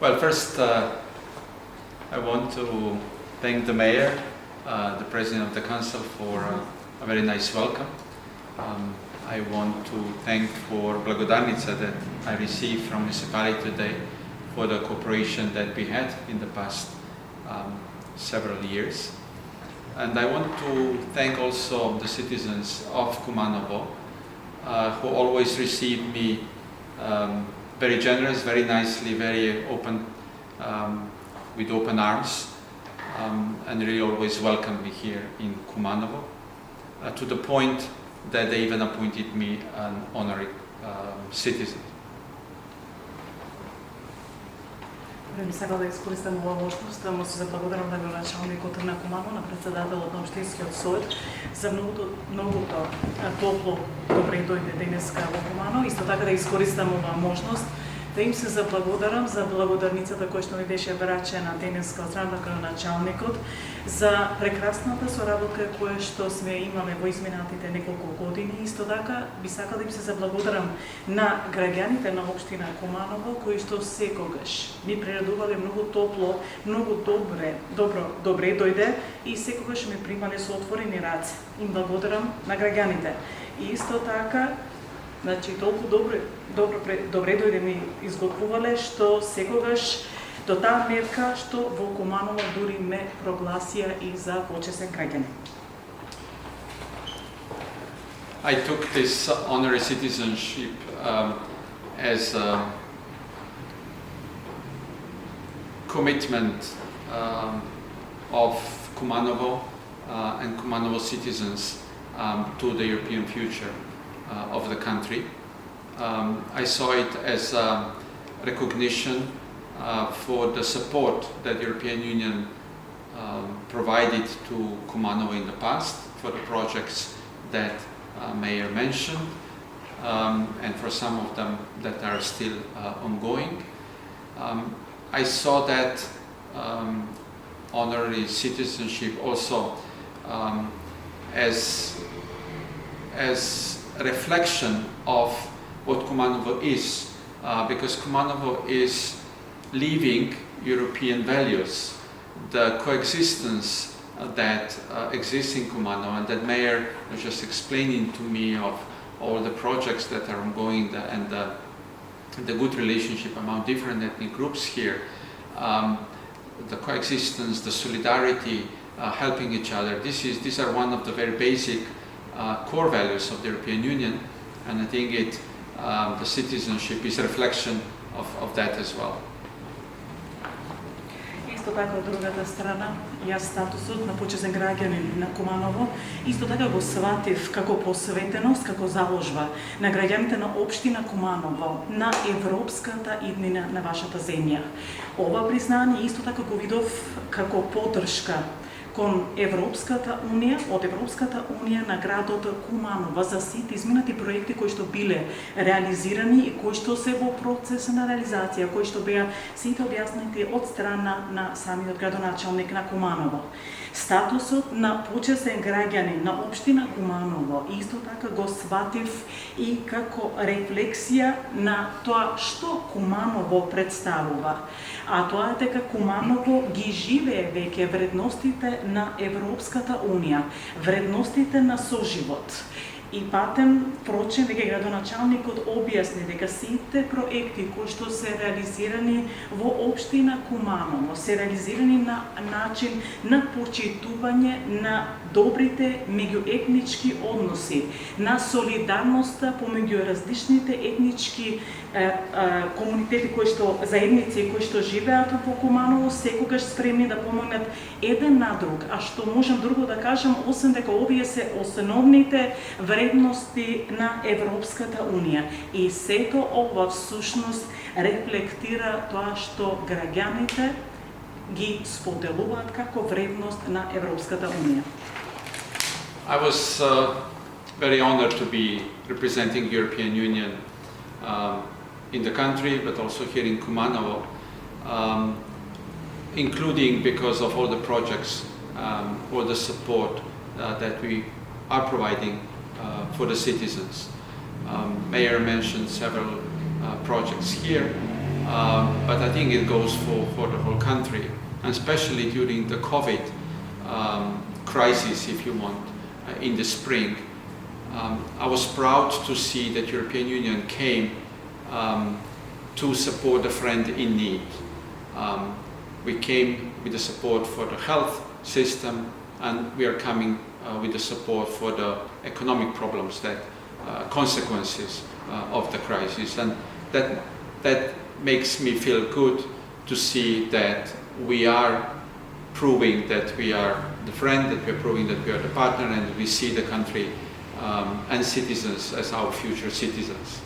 Well, first, I want to thank the mayor, the president of the council for a very nice welcome. I want to thank for Blagodarnica that I received from municipality today for the cooperation that we had in the past several years. And I want to thank also the citizens of Kumanovo who always received me very generous, very nicely, very open, with open arms, and really always welcomed me here in Kumanovo, to the point that they even appointed me an honorary citizen. Би сакал да искористам оваа можност да му се заблагодарам на градоначалникот на Куманово, на председателот на Општинскиот совет за многото топло добре дојде денеска во Куманово. Исто така да искористам оваа можност да им се заблагодарам за благодарницата која што ми беше врачена денеска од страна на градоначалникот за прекрасната соработка која што сме имале во изминатите неколку години. Исто така би сакал да им се заблагодарам на граѓаните на општина Куманово кои што секогаш ми прерадувале многу топло, многу добре дојде и секогаш ме примале со отворени раце. Им благодарам на граѓаните. И исто така, значи толку добре дојде ми изготвувале што секогаш до таа мерка што во Куманово дури ме прогласија и за почесен граѓанин. I took this honorary citizenship as a commitment of Kumanovo and Kumanovo citizens to the European future of the country. I saw it as a recognition for the support that the European Union provided to Kumanovo in the past for the projects that Mayor mentioned, and for some of them that are still ongoing. I saw that honorary citizenship also as a reflection of what Kumanovo is, because Kumanovo is living European values, the coexistence that exists in Kumanovo, and that Mayor was just explaining to me of all the projects that are ongoing and the good relationship among different ethnic groups here, the coexistence, the solidarity, helping each other. These are one of the very basic core values of the European Union, and I think the citizenship is a reflection of that as well. Исто така од другата страна, јас статусот на почесен граѓанин на Куманово, исто така го сватив како посветеност, како заложба на граѓаните на општина Куманово, на европската иднина на вашата земја. Ова признание исто така го видов како поддршка кон Европската унија, од Европската унија на градот Куманово за сите изминати проекти кои што биле реализирани и кои што се во процес на реализација, кои што беа сите објаснети од страна на самиот градоначалник на Куманово. Статусот на почесен граѓанин на општина Куманово исто така го сватив и како рефлексија на тоа што Куманово представува. А тоа е дека Куманово ги живее веќе вредностите на Европската унија, вредностите на соживот. И патем, впрочем, веќе градоначалникот објасни дека сите проекти кои што се реализирани во општина Куманово се реализирани на начин на почитување на добрите меѓуетнички односи, на солидарноста помеѓу различните етнички комунитети кои што заедници кои што живеат во Куманово, секогаш спремни да помогнат еден на друг. А што можам друго да кажам, освен дека овие се основните вредности на Европската унија. И сето ова всушност рефлектира тоа што граѓаните ги споделуваат како вредност на Европската унија. I was very honored to be representing the European Union in the country, but also here in Kumanovo, including because of all the projects, all the support that we are providing for the citizens. Mayor mentioned several projects here. but I think it goes for the whole country, and especially during the COVID crisis, if you want, in the spring. I was proud to see that European Union came to support a friend in need. We came with the support for the health system, and we are coming with the support for the economic problems, that consequences of the crisis, and that makes me feel good to see that we are proving that we are the friend, that we are proving that we are the partner, and we see the country and citizens as our future citizens.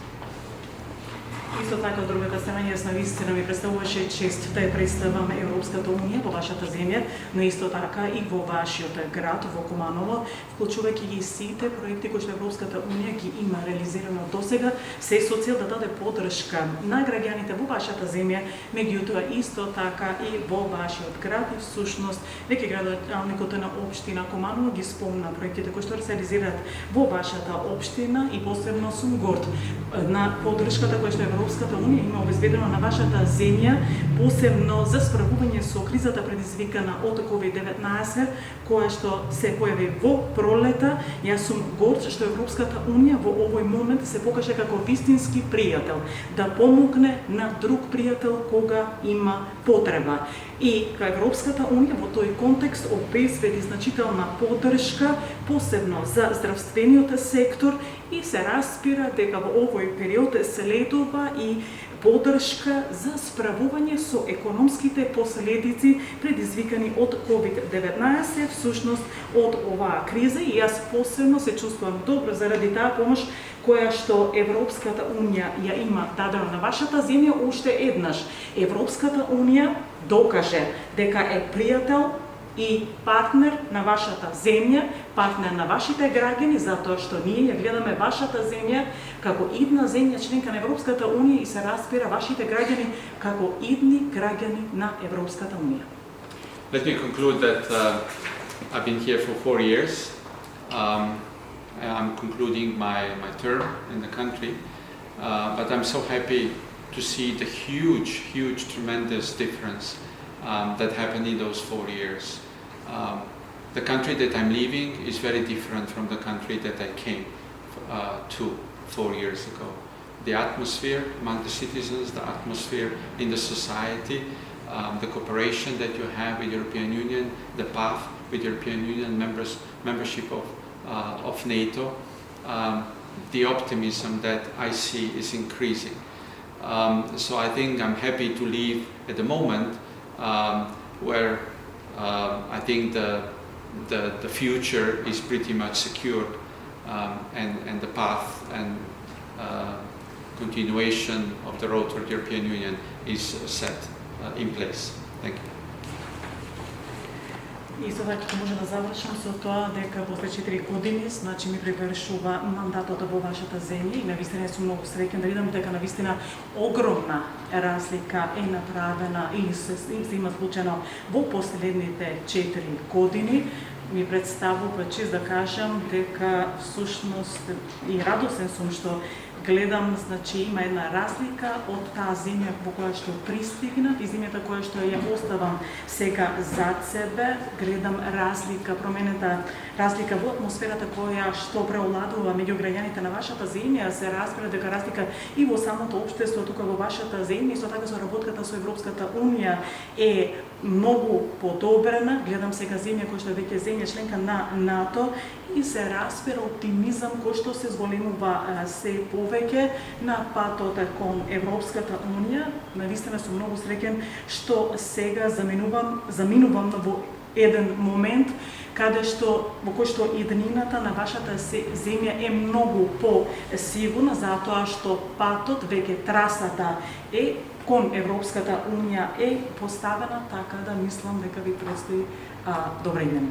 Исто така, од другата страна, јас навистина ми представуваше чест да ја представам Европската унија во вашата земја, но исто така и во вашиот град, во Куманово, вклучувајќи ги сите проекти кои што Европската унија ги има реализирано досега, се со цел да даде поддршка на граѓаните во вашата земја, меѓутоа исто така и во вашиот град, и всушност веќе градоначалникот на општина Куманово ги спомна проектите кои што се реализираат во вашата општина, и посебно сум горд на поддршката која што Европската унија има обезбедено на вашата земја, посебно за справување со кризата предизвикана од COVID-19, која што се појави во пролета. Јас сум горд што Европската унија во овој момент се покаже како вистински пријател, да помогне на друг пријател кога има потреба. И Европската унија во тој контекст обезбеди значителна поддршка, посебно за здравствениот сектор, и се распира дека во овој период следува и поддршка за справување со економските последици предизвикани од COVID-19, всушност од оваа криза, и јас посебно се чувствувам добро заради таа помош која што Европската унија ја има дадено на вашата земја. Уште еднаш Европската унија докаже дека е пријател и партнер на вашата земја, партнер на вашите граѓани, затоа што ние ја гледаме вашата земја како идна земја членка на Европската унија и се распира вашите граѓани како идни граѓани на Европската унија. Let me conclude that I've been here for 4 years. I'm concluding my term in the country, but I'm so happy to see the huge, tremendous difference that happened in those 4 years. The country that I'm leaving is very different from the country that I came to 4 years ago. The atmosphere among the citizens, the atmosphere in the society, the cooperation that you have with the European Union, the path with the European Union membership of NATO, the optimism that I see is increasing. So I think I'm happy to leave at the moment where I think the future is pretty much secured, and the path and continuation of the road toward the European Union is set in place. Thank you. Исто така може да завршам со тоа дека после 4 години, значи ми привршува мандатот во вашата земја, и навистина сум многу среќен да видам дека навистина огромна разлика е направена или се има случајно во последните 4 години. Ми представува чест да кажам дека всушност и радосен сум што гледам, значи има една разлика од таа земја во која што пристигнав и земјата која што ја оставам сега зад себе. Гледам разлика, променета разлика во атмосферата која што преовладува меѓу граѓаните на вашата земја. Се разбира дека разлика и во самото општество тука во вашата земја, исто така со работката со Европската унија е многу подобрена. Гледам сега земја која што е веќе земја членка на НАТО и се разбира оптимизам кој што се зголемува се повеќе на патот кон Европската унија. Навистина сум многу среќен што сега заминувам во еден момент каде што во кој што иднината на вашата земја е многу по-сигурна, затоа што патот, веќе трасата е кон Европската унија е поставена, така да мислам дека ви предстои добра иднина.